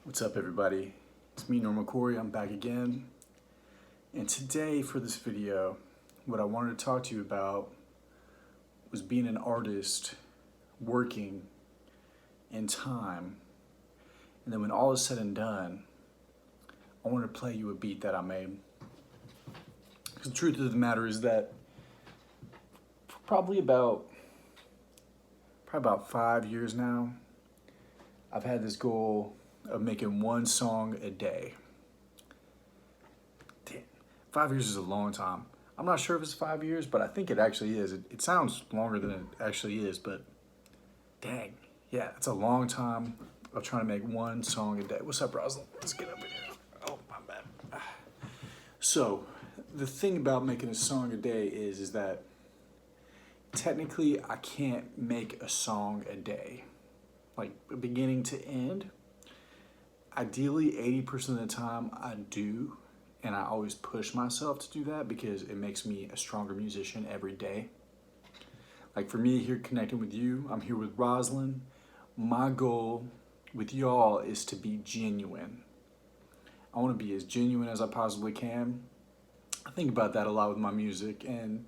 What's up, everybody? It's me, Normal Corey. I'm back again. And today, for this video, what I wanted to talk to you about was being an artist, working in time. And then when all is said and done, I wanted to play you a beat that I made. Because the truth of the matter is that for probably about 5 years now, I've had this goal of making one song a day. Damn, 5 years is a long time. I'm not sure if it's 5 years, but I think it actually is. It sounds longer than it actually is, but dang, yeah, it's a long time of trying to make one song a day. What's up, Rosalind? Let's get up in here. Oh, my bad. So, the thing about making a song a day is that technically I can't make a song a day, like beginning to end. Ideally, 80% of the time I do, and I always push myself to do that because it makes me a stronger musician every day. Like for me, here connecting with you, I'm here with Rosalind. My goal with y'all is to be genuine. I want to be as genuine as I possibly can. I think about that a lot with my music and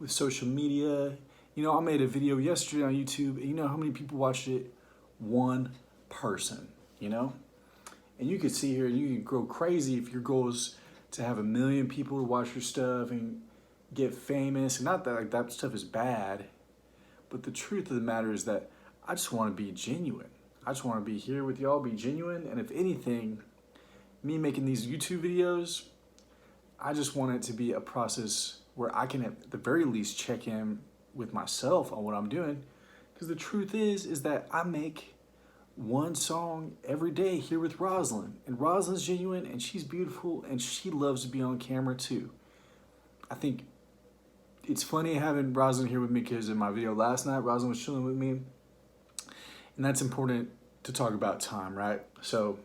with social media. You know, I made a video yesterday on YouTube, and you know how many people watched it? One person, you know? And you could see here, you can go crazy if your goal is to have 1 million people to watch your stuff and get famous. And not that like that stuff is bad, but the truth of the matter is that I just want to be genuine. I just want to be here with y'all, be genuine. And if anything, me making these YouTube videos, I just want it to be a process where I can at the very least check in with myself on what I'm doing. Because the truth is that I make one song every day here with Rosalind. And Rosalind's genuine and she's beautiful and she loves to be on camera too. I think it's funny having Rosalind here with me because in my video last night, Rosalind was chilling with me. And that's important to talk about time, right? So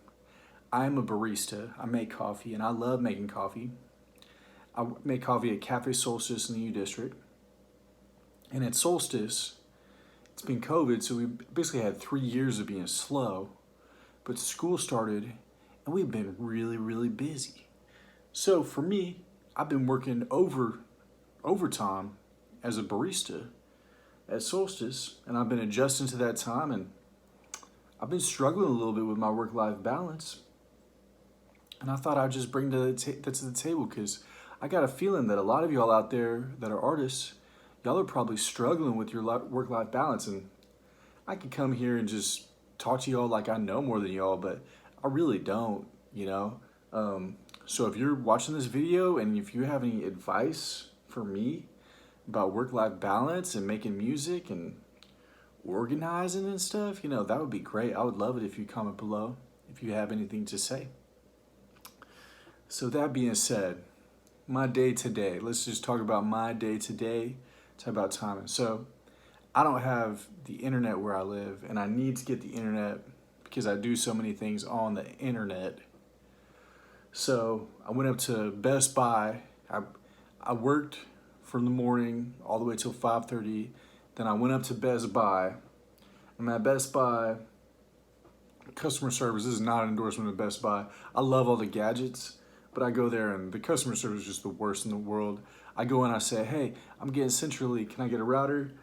I'm a barista. I make coffee and I love making coffee. I make coffee at Cafe Solstice in the U District. And at Solstice, it's been COVID, so we basically had 3 years of being slow, but school started and we've been really, really busy. So for me, I've been working overtime as a barista at Solstice, and I've been adjusting to that time, and I've been struggling a little bit with my work-life balance. And I thought I'd just bring that to the table because I got a feeling that a lot of y'all out there that are artists, y'all are probably struggling with your work-life balance, and I could come here and just talk to y'all like I know more than y'all, but I really don't, you know? So if you're watching this video and if you have any advice for me about work-life balance and making music and organizing and stuff, you know, that would be great. I would love it if you comment below if you have anything to say. So that being said, my day to day, let's just talk about my day to day. Talk about timing. So I don't have the internet where I live, and I need to get the internet because I do so many things on the internet. So I went up to Best Buy. I worked from the morning all the way till 5:30. Then I went up to Best Buy. I'm at Best Buy. Customer service, this is not an endorsement of Best Buy. I love all the gadgets, but I go there and the customer service is just the worst in the world. I go in, I say, hey, I'm getting CenturyLink. Can I get a router?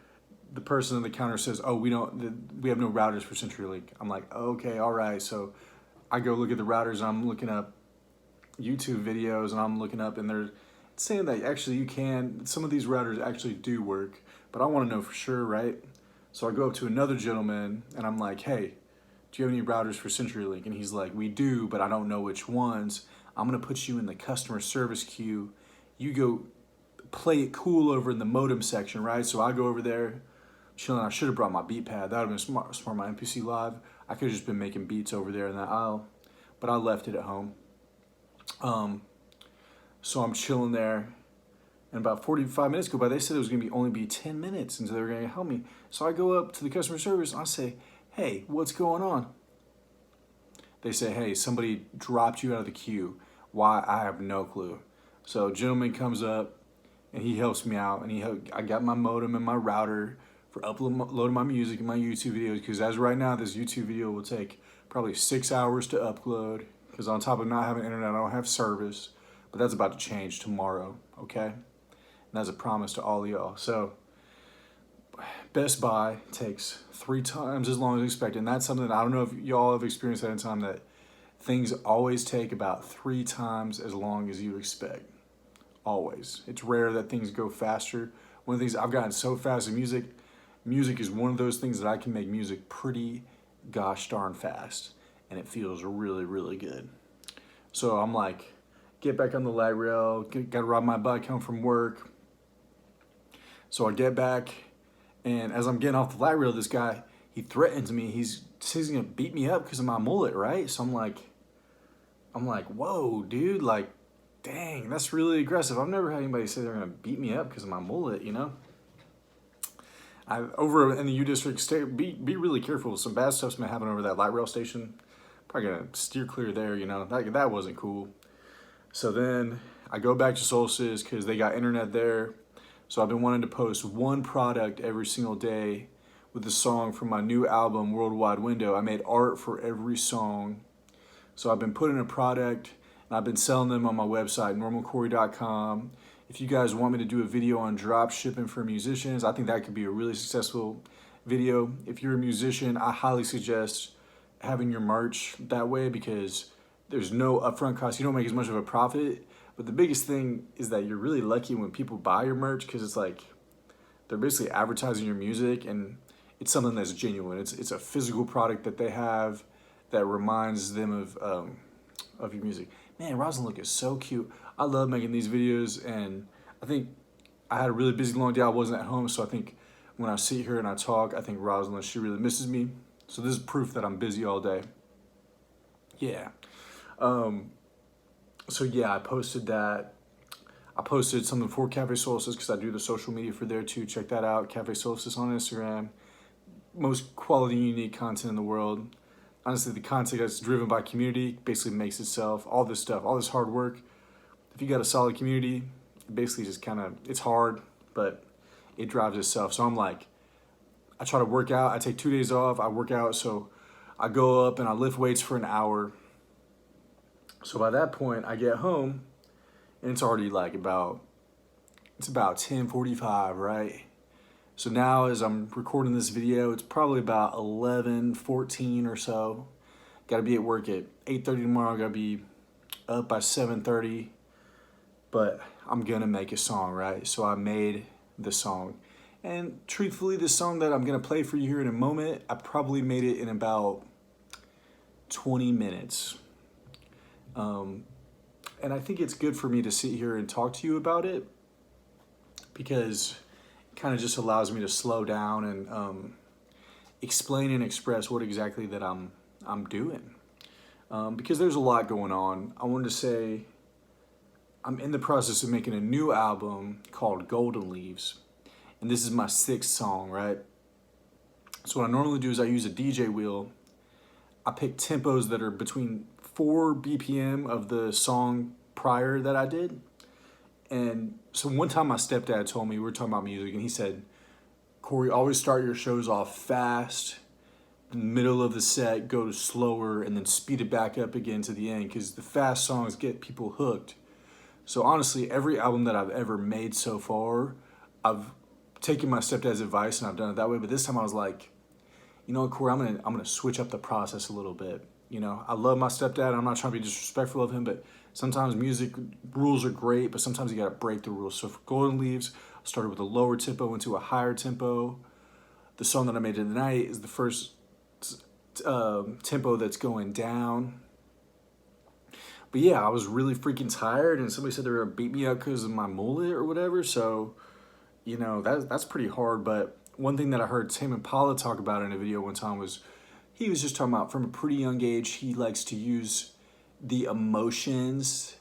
The person on the counter says, oh, we have no routers for CenturyLink. I'm like, okay, all right. So I go look at the routers and I'm looking up YouTube videos and I'm looking up and they're saying that actually you can, some of these routers actually do work, but I want to know for sure, right? So I go up to another gentleman and I'm like, hey, do you have any routers for CenturyLink? And he's like, we do, but I don't know which ones. I'm going to put you in the customer service queue. You go play it cool over in the modem section, right? So I go over there, chilling. I should have brought my beat pad. That would have been smart, my MPC Live. I could have just been making beats over there in that aisle, but I left it at home. So I'm chilling there, and about 45 minutes go by. They said it was going to only be 10 minutes until they were going to help me. So I go up to the customer service, and I say, hey, what's going on? They say, hey, somebody dropped you out of the queue. Why? I have no clue. So a gentleman comes up, and he helps me out, and I got my modem and my router for uploading my music and my YouTube videos, because as of right now, this YouTube video will take probably 6 hours to upload, because on top of not having internet, I don't have service, but that's about to change tomorrow, okay? And that's a promise to all of y'all. So Best Buy takes 3 times as long as expected, and that's something that I don't know if y'all have experienced that in time, that things always take about 3 times as long as you expect. Always. It's rare that things go faster. One of the things I've gotten so fast in music is one of those things that I can make music pretty gosh darn fast, and it feels really, really good. So I'm like, get back on the light rail, gotta ride my bike home from work. So I get back, and as I'm getting off the light rail, this guy, he threatens me. He says he's gonna beat me up because of my mullet, right? So I'm like, whoa, dude, like, dang, that's really aggressive. I've never had anybody say they're gonna beat me up because of my mullet, you know? Over in the U District, be really careful. Some bad stuff's been happening over that light rail station. Probably gonna steer clear there, you know? That wasn't cool. So then I go back to Solstice because they got internet there. So I've been wanting to post one product every single day with the song from my new album, Worldwide Window. I made art for every song. So I've been putting a product, and I've been selling them on my website, normalcorey.com. If you guys want me to do a video on drop shipping for musicians, I think that could be a really successful video. If you're a musician, I highly suggest having your merch that way, because there's no upfront cost. You don't make as much of a profit, but the biggest thing is that you're really lucky when people buy your merch, because it's like they're basically advertising your music, and it's something that's genuine. It's a physical product that they have that reminds them of your music. Man, Rosalind is so cute. I love making these videos, and I think I had a really busy long day. I wasn't at home, so I think when I sit here and I talk, I think Rosalind, she really misses me. So this is proof that I'm busy all day. Yeah. So yeah, I posted that. I posted something for Cafe Solstice because I do the social media for there too. Check that out, Cafe Solstice on Instagram. Most quality, unique content in the world. Honestly, the content that's driven by community basically makes itself. All this stuff, all this hard work. If you got a solid community, it basically just kind of, it's hard, but it drives itself. So I'm like, I try to work out. I take 2 days off. I work out, so I go up and I lift weights for an hour. So by that point, I get home, and it's already like about 10:45, right? So now as I'm recording this video, it's probably about 11:14 or so. Gotta be at work at 8:30 tomorrow. Gotta be up by 7:30. But I'm gonna make a song, right? So I made the song. And truthfully, the song that I'm gonna play for you here in a moment, I probably made it in about 20 minutes. And I think it's good for me to sit here and talk to you about it, because it kind of just allows me to slow down and explain and express what exactly that I'm doing. Because there's a lot going on. I wanted to say I'm in the process of making a new album called Golden Leaves, and this is my 6th song, right? So what I normally do is I use a DJ wheel. I pick tempos that are between 4 BPM of the song prior that I did. And so one time my stepdad told me, we were talking about music, and he said, Corey, always start your shows off fast, in the middle of the set, go to slower, and then speed it back up again to the end, because the fast songs get people hooked. So honestly, every album that I've ever made so far, I've taken my stepdad's advice and I've done it that way. But this time I was like, you know what, Corey, I'm gonna switch up the process a little bit. You know, I love my stepdad. I'm not trying to be disrespectful of him, but sometimes music rules are great, but sometimes you gotta break the rules. So for Golden Leaves, I started with a lower tempo, went to a higher tempo. The song that I made tonight is the first tempo that's going down. But yeah, I was really freaking tired, and somebody said they were gonna beat me up because of my mullet or whatever. So, you know, that's pretty hard. But one thing that I heard Tame Impala talk about in a video one time was, he was just talking about from a pretty young age, he likes to use the emotions.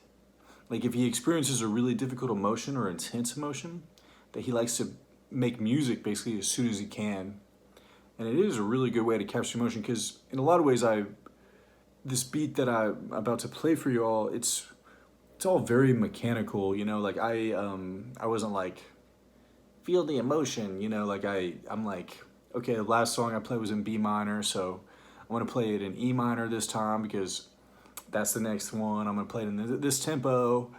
Like if he experiences a really difficult emotion or intense emotion, that he likes to make music basically as soon as he can. And it is a really good way to capture emotion, because in a lot of ways, this beat that I'm about to play for you all, it's all very mechanical, you know. Like I wasn't like feel the emotion, like I'm like, okay, the last song I played was in B minor, so I'm gonna play it in E minor this time because that's the next one. I'm gonna play it in this tempo,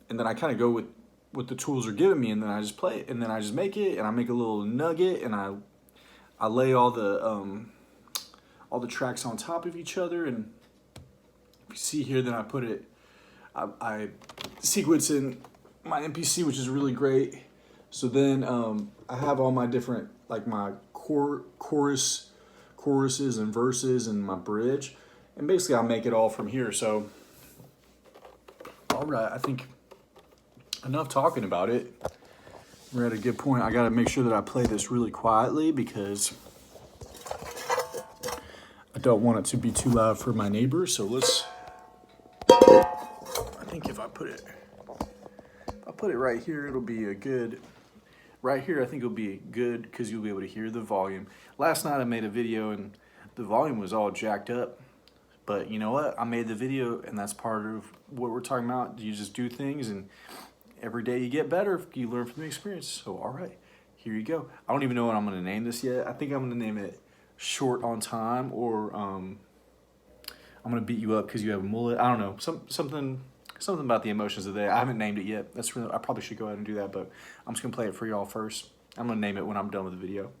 and then I kind of go with what the tools are giving me, and then I just play it, and then I just make it, and I make a little nugget, and I lay all the tracks on top of each other, and if you see here, then I put it, I sequence in my MPC, which is really great. So then I have all my different, like my choruses and verses and my bridge, and basically I make it all from here. So, all right, I think enough talking about it. We're at a good point. I gotta make sure that I play this really quietly because I don't want it to be too loud for my neighbors. So I think if I put it right here, it'll be a good, right here I think it'll be good because you'll be able to hear the volume. Last night I made a video and the volume was all jacked up, but you know what? I made the video and that's part of what we're talking about. You just do things and every day you get better, you learn from the experience. So all right, here you go. I don't even know what I'm gonna name this yet. I think I'm gonna name it Short on Time, or I'm gonna beat you up because you have a mullet. I don't know, something about the emotions of the day. I haven't named it yet. I probably should go ahead and do that, but I'm just gonna play it for y'all first. I'm gonna name it when I'm done with the video.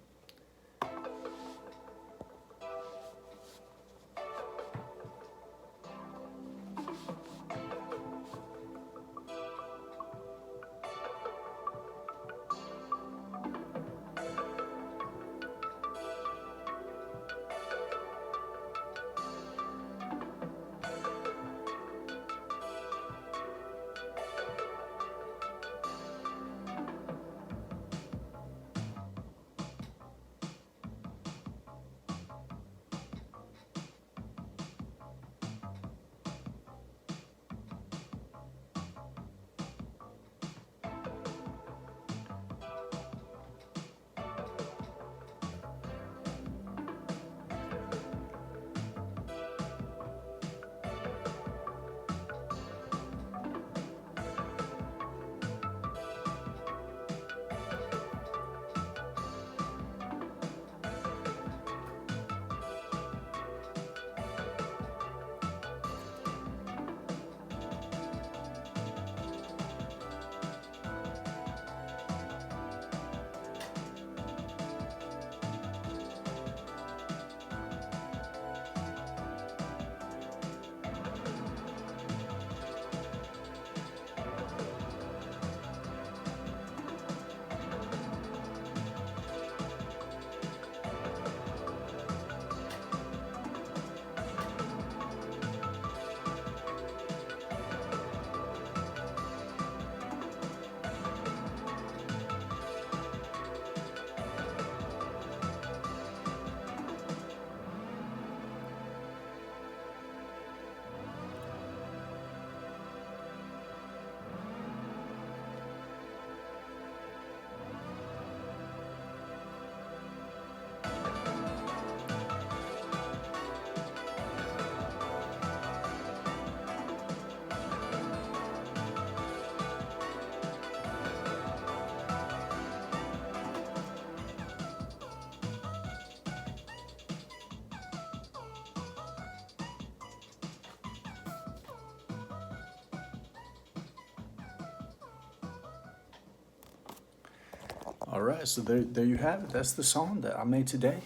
All right, so there you have it. That's the song that I made today.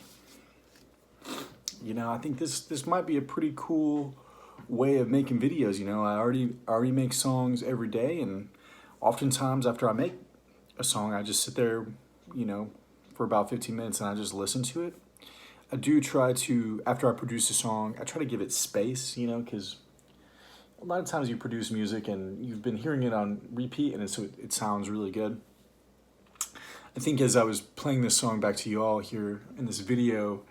I think this might be a pretty cool way of making videos. I already make songs every day, and oftentimes after I make a song, I just sit there, for about 15 minutes and I just listen to it. I do try to, after I produce a song, I try to give it space, because a lot of times you produce music and you've been hearing it on repeat and it sounds really good. I think as I was playing this song back to you all here in this video,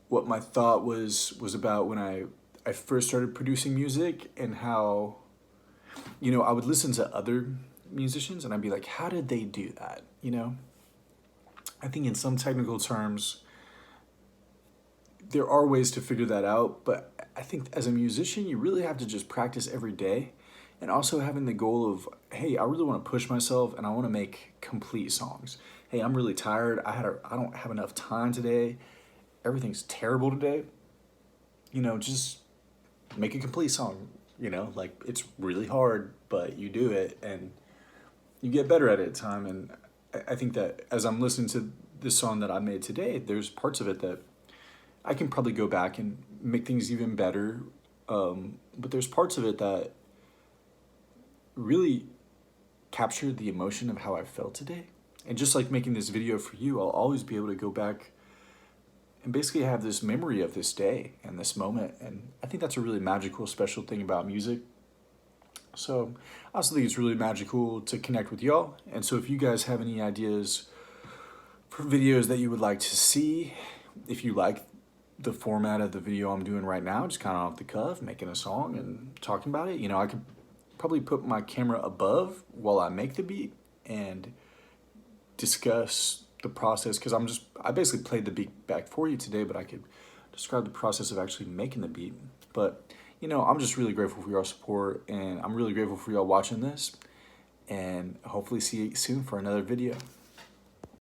what my thought was about when I first started producing music and how, I would listen to other musicians and I'd be like, how did they do that? I think in some technical terms, there are ways to figure that out, but I think as a musician, you really have to just practice every day, and also having the goal of, hey, I really want to push myself and I want to make complete songs. hey, I'm really tired. I don't have enough time today. Everything's terrible today. You know, just make a complete song. You know, like it's really hard, but you do it and you get better at it in time. And I think that as I'm listening to this song that I made today, there's parts of it that I can probably go back and make things even better. But there's parts of it that really captured the emotion of how I felt today. And just like making this video for you, I'll always be able to go back and basically have this memory of this day and this moment. And I think that's a really magical, special thing about music. So I also think it's really magical to connect with y'all. And so if you guys have any ideas for videos that you would like to see, if you like the format of the video I'm doing right now, just kind of off the cuff, making a song and talking about it, you know, I could probably put my camera above while I make the beat and discuss the process, because I basically played the beat back for you today, but I could describe the process of actually making the beat. But you know, I'm just really grateful for your support, and I'm really grateful for y'all watching this, and hopefully see you soon for another video.